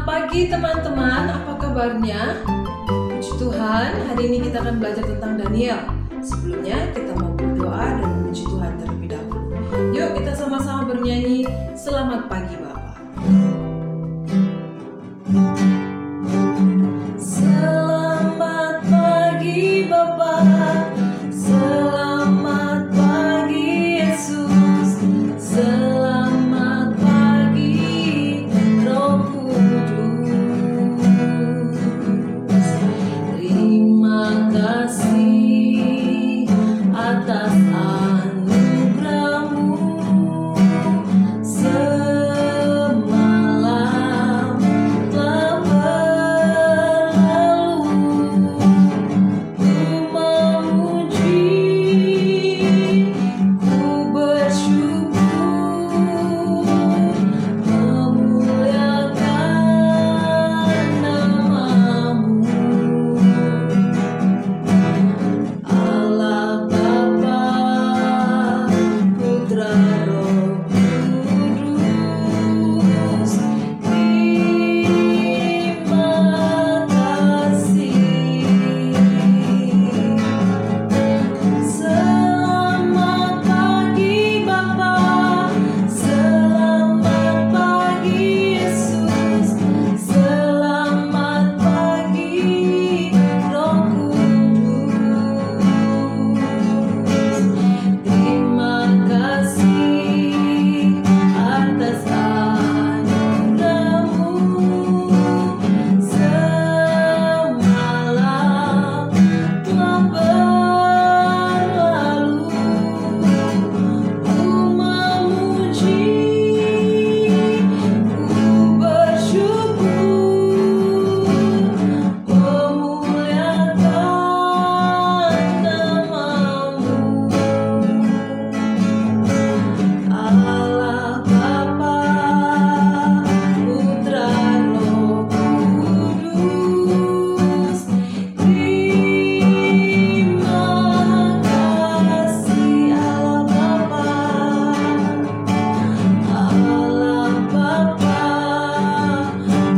Selamat pagi teman-teman, apa kabarnya? Puji Tuhan, hari ini kita akan belajar tentang Daniel. Sebelumnya kita mau berdoa dan memuji Tuhan terlebih dahulu. Yuk kita sama-sama bernyanyi, Selamat Pagi Bapa. Selamat pagi Bapa, selamat pagi Yesus, selamat pagi Roh Kudus. Terima kasih atas anugerah-Mu. Semalam telah berlalu, ku memuji, ku bersyukur, memuliakan nama-Mu. Allah Bapa, Putra, Roh Kudus, terima kasih. Selamat pagi Bapa, selamat pagi Yesus, selamat pagi Roh Kudus. Terima kasih atas anugerah-Mu. Semalam telah berlalu, ku memuji, ku bersyukur, memuliakan nama-Mu. Allah Bapa, Putra, Roh Kudus, terima kasih. Allah Bapa,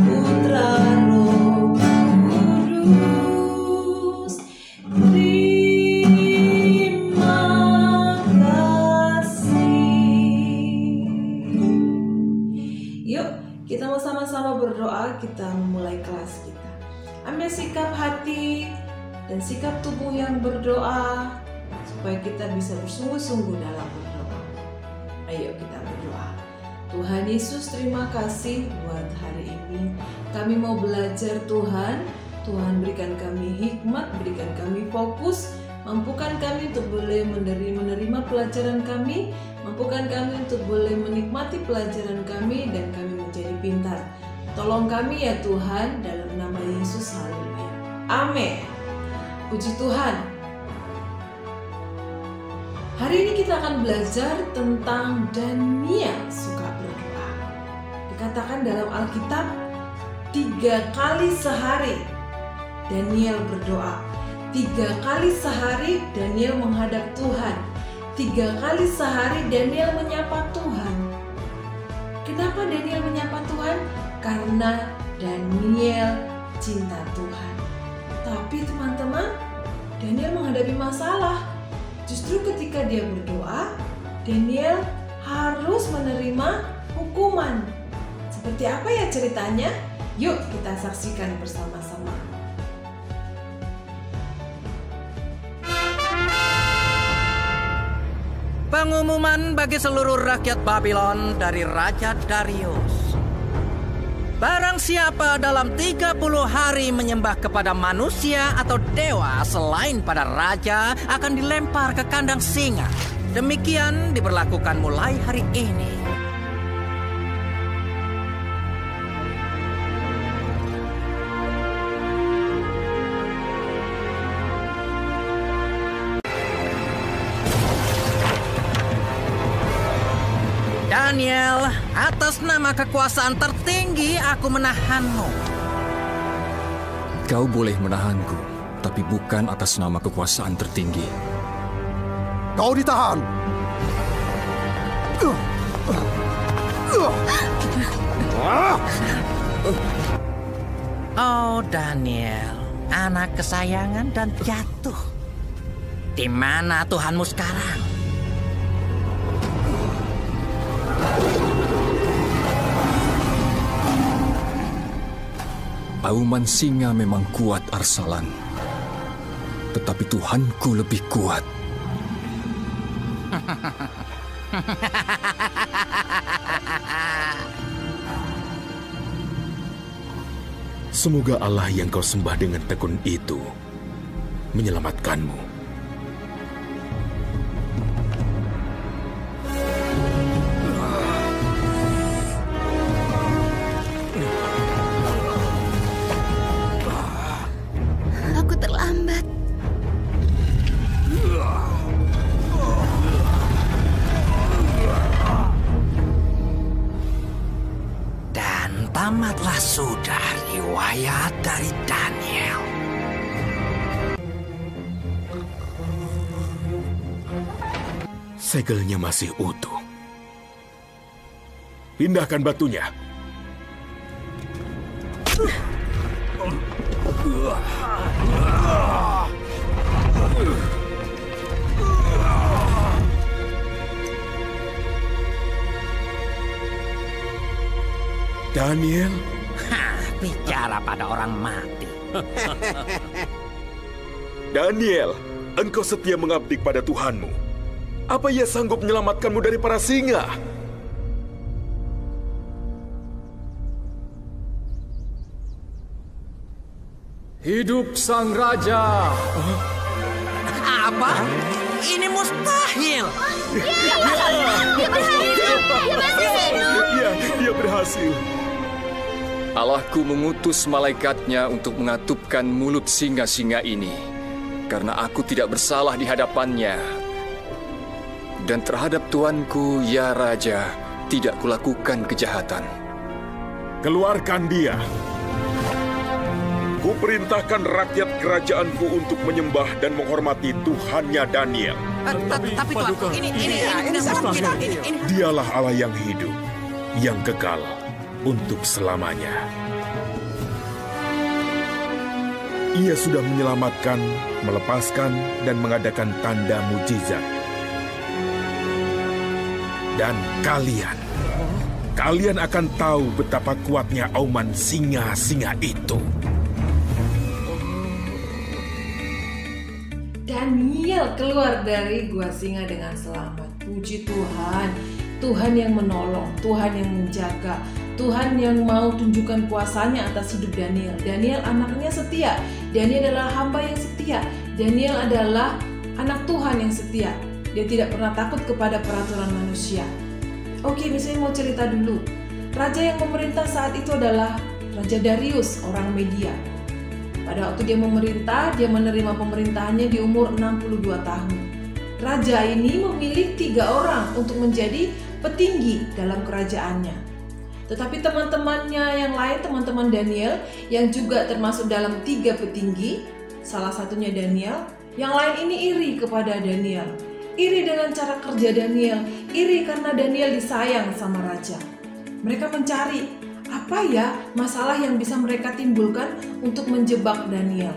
Putra, Roh Kudus, terima kasih. Yuk, kita mau sama-sama berdoa, kita memulai kelas kita. Ambil sikap hati dan sikap tubuh yang berdoa, supaya kita bisa bersungguh-sungguh dalam berdoa. Ayo kita berdoa. Tuhan Yesus, terima kasih buat hari ini. Kami mau belajar Tuhan. Tuhan berikan kami hikmat, berikan kami fokus, mampukan kami untuk boleh menerima pelajaran kami, mampukan kami untuk boleh menikmati pelajaran kami, dan kami menjadi pintar. Tolong kami ya Tuhan, dalam nama Yesus, haleluya. Amin. Puji Tuhan. Hari ini kita akan belajar tentang Daniel suka berdoa. Dikatakan dalam Alkitab, 3 kali sehari Daniel berdoa. 3 kali sehari Daniel menghadap Tuhan. 3 kali sehari Daniel menyapa Tuhan. Kenapa Daniel menyapa Tuhan? Karena Daniel cinta Tuhan. Tapi teman-teman, Daniel menghadapi masalah. Justru ketika dia berdoa, Daniel harus menerima hukuman. Seperti apa ya ceritanya? Yuk kita saksikan bersama-sama. Pengumuman bagi seluruh rakyat Babylon dari Raja Darius. Barang siapa dalam 30 hari menyembah kepada manusia atau dewa selain pada raja akan dilempar ke kandang singa. Demikian diberlakukan mulai hari ini. Daniel, atas nama kekuasaan tertinggi aku menahanmu. Kau boleh menahanku, tapi bukan atas nama kekuasaan tertinggi. Kau ditahan. Oh, Daniel, anak kesayangan dan jatuh. Di mana Tuhanmu sekarang? Auman singa memang kuat, Arsalan. Tetapi Tuhanku lebih kuat. Semoga Allah yang kau sembah dengan tekun itu menyelamatkanmu. Aku terlambat. Dan tamatlah sudah riwayat dari Daniel. Segelnya masih utuh. Pindahkan batunya. Daniel, Bicara pada orang mati. Daniel, engkau setia mengabdi pada Tuhanmu. Apa ia sanggup menyelamatkanmu dari para singa? Hidup sang raja! Apa? Ini mustahil. Ya, dia berhasil. Allahku mengutus malaikatnya untuk mengatupkan mulut singa-singa ini. Karena aku tidak bersalah di hadapannya. Dan terhadap Tuanku, ya Raja, tidak kulakukan kejahatan. Keluarkan dia. Kuperintahkan rakyat kerajaanku untuk menyembah dan menghormati Tuhannya Daniel. Tapi Tuan, ini tidak mungkin. Ini. Dialah Allah yang hidup, yang kekal untuk selamanya. Ia sudah menyelamatkan, melepaskan, dan mengadakan tanda mujizat. Dan kalian akan tahu betapa kuatnya auman singa-singa itu. Daniel keluar dari gua singa dengan selamat. Puji Tuhan, Tuhan yang menolong, Tuhan yang menjaga, Tuhan yang mau tunjukkan kuasanya atas hidup Daniel. Daniel anaknya setia, Daniel adalah hamba yang setia, Daniel adalah anak Tuhan yang setia. Dia tidak pernah takut kepada peraturan manusia. Oke, misalnya mau cerita dulu. Raja yang memerintah saat itu adalah Raja Darius, orang Media. Pada waktu dia memerintah, dia menerima pemerintahannya di umur 62 tahun. Raja ini memilih 3 orang untuk menjadi petinggi dalam kerajaannya. Tetapi teman-temannya yang lain, teman-teman Daniel, yang juga termasuk dalam 3 petinggi, salah satunya Daniel, yang lain ini iri kepada Daniel. Iri dengan cara kerja Daniel, iri karena Daniel disayang sama raja. Mereka mencari apa ya masalah yang bisa mereka timbulkan untuk menjebak Daniel.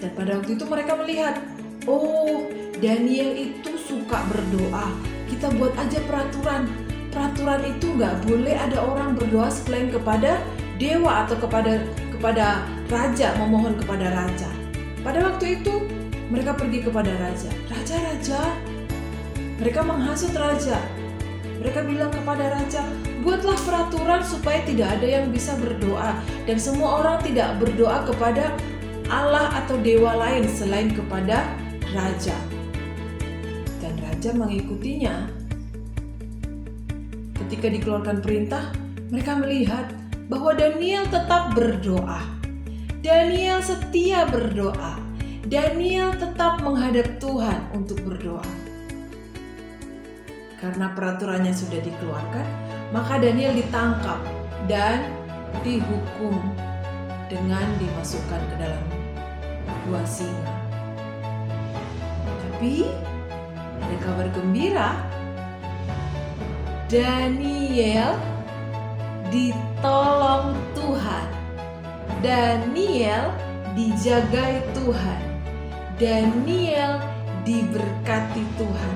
Dan pada waktu itu mereka melihat, oh, Daniel itu suka berdoa. Kita buat aja peraturan. Peraturan itu nggak boleh ada orang berdoa selain kepada dewa atau kepada raja, memohon kepada raja. Pada waktu itu mereka pergi kepada raja. Raja. Mereka menghasut raja. Mereka bilang kepada raja, buatlah peraturan supaya tidak ada yang bisa berdoa dan semua orang tidak berdoa kepada Allah atau dewa lain selain kepada raja. Dan raja mengikutinya. Ketika dikeluarkan perintah, mereka melihat bahwa Daniel tetap berdoa. Daniel setia berdoa. Daniel tetap menghadap Tuhan untuk berdoa. Karena peraturannya sudah dikeluarkan, maka Daniel ditangkap dan dihukum dengan dimasukkan ke dalam gua singa. Tapi ada kabar gembira, Daniel ditolong Tuhan. Daniel dijagai Tuhan. Daniel diberkati Tuhan.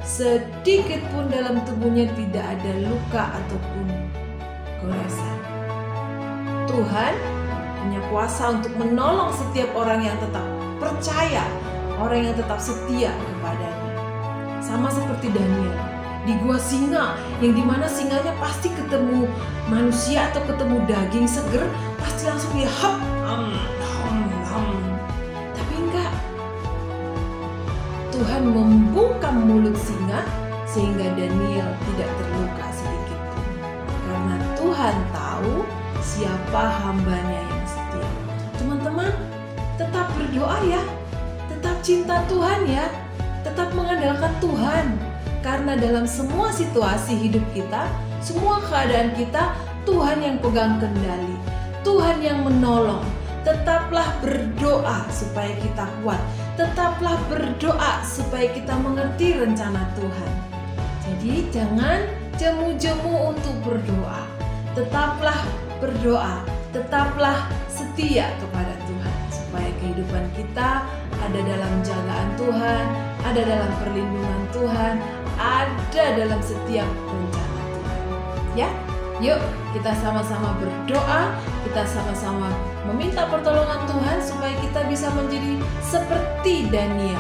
Sedikit pun dalam tubuhnya tidak ada luka ataupun goresan. Tuhan punya kuasa untuk menolong setiap orang yang tetap percaya, orang yang tetap setia kepadanya. Sama seperti Daniel di gua singa, yang dimana singanya pasti ketemu manusia atau ketemu daging seger, pasti langsung dia hap, tapi enggak. Tuhan membungkam mulut singa sehingga Daniel tidak terluka sedikit pun. Karena Tuhan tahu siapa hambanya yang setia. Teman-teman, tetap berdoa ya, tetap cinta Tuhan ya, tetap mengandalkan Tuhan. Karena dalam semua situasi hidup kita, semua keadaan kita, Tuhan yang pegang kendali, Tuhan yang menolong. Tetaplah berdoa supaya kita kuat. Tetaplah berdoa supaya kita mengerti rencana Tuhan. Jadi jangan jemu-jemu untuk berdoa. Tetaplah berdoa, tetaplah setia kepada Tuhan. Supaya kehidupan kita ada dalam jagaan Tuhan, ada dalam perlindungan Tuhan, ada dalam setiap rencana Tuhan. Ya, yuk kita sama-sama berdoa, kita sama-sama meminta pertolongan Tuhan supaya kita bisa menjadi seperti Daniel,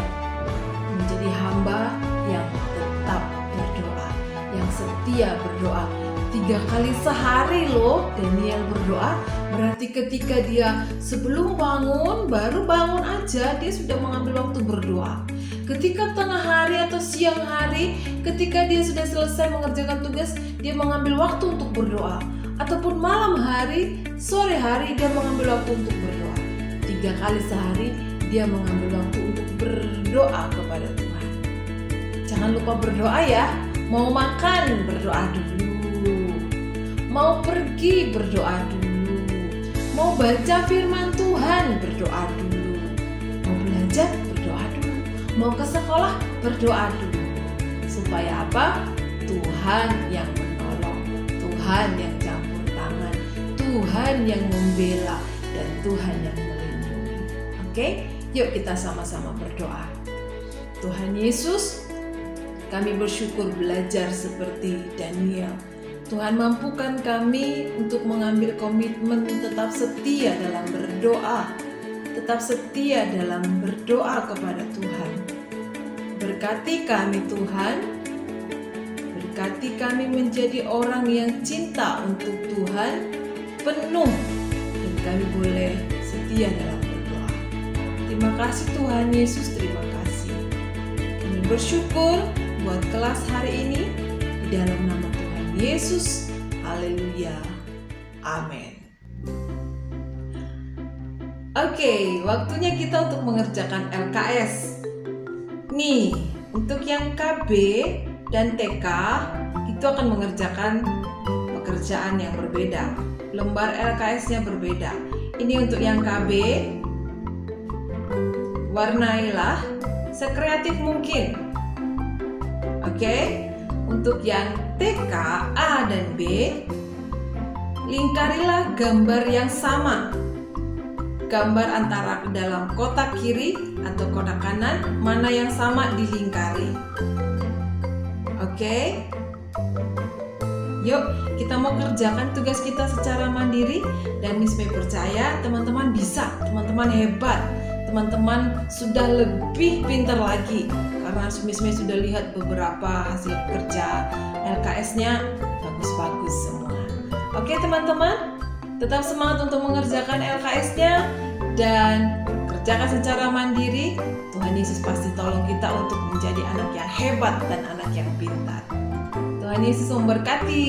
menjadi hamba yang tetap berdoa, yang setia berdoa. 3 kali sehari loh Daniel berdoa. Berarti ketika dia sebelum bangun, baru bangun aja dia sudah mengambil waktu berdoa. Ketika tengah hari atau siang hari, ketika dia sudah selesai mengerjakan tugas, dia mengambil waktu untuk berdoa. Ataupun malam hari, sore hari dia mengambil waktu untuk berdoa. 3 kali sehari dia mengambil waktu untuk berdoa kepada Tuhan. Jangan lupa berdoa ya. Mau makan, berdoa dulu. Mau pergi, berdoa dulu. Mau baca firman Tuhan, berdoa dulu. Mau belajar, berdoa dulu. Mau ke sekolah, berdoa dulu. Supaya apa? Tuhan yang menolong, Tuhan yang campur tangan, Tuhan yang membela, dan Tuhan yang melindungi. Oke? Yuk kita sama-sama berdoa. Tuhan Yesus, kami bersyukur belajar seperti Daniel. Tuhan, mampukan kami untuk mengambil komitmen tetap setia dalam berdoa, tetap setia dalam berdoa kepada Tuhan. Berkati kami Tuhan, berkati kami menjadi orang yang cinta untuk Tuhan, penuh, dan kami boleh setia dalam berdoa. Terima kasih Tuhan Yesus, terima kasih. Kami bersyukur buat kelas hari ini di dalam nama Tuhan Yesus. Haleluya. Amin. Oke, waktunya kita untuk mengerjakan LKS. Nih, untuk yang KB dan TK itu akan mengerjakan pekerjaan yang berbeda. Lembar LKS-nya berbeda. Ini untuk yang KB, warnailah sekreatif mungkin. Oke. Untuk yang TK, A dan B, lingkarilah gambar yang sama. Gambar antara dalam kotak kiri atau kotak kanan, mana yang sama dilingkari. Oke? Yuk, kita mau kerjakan tugas kita secara mandiri. Dan Miss May percaya teman-teman bisa, teman-teman hebat, teman-teman sudah lebih pintar lagi. Karena Miss May sudah lihat beberapa hasil kerja LKS-nya bagus-bagus semua. Oke teman-teman, tetap semangat untuk mengerjakan LKS-nya dan kerjakan secara mandiri. Tuhan Yesus pasti tolong kita untuk menjadi anak yang hebat dan anak yang pintar. Tuhan Yesus memberkati.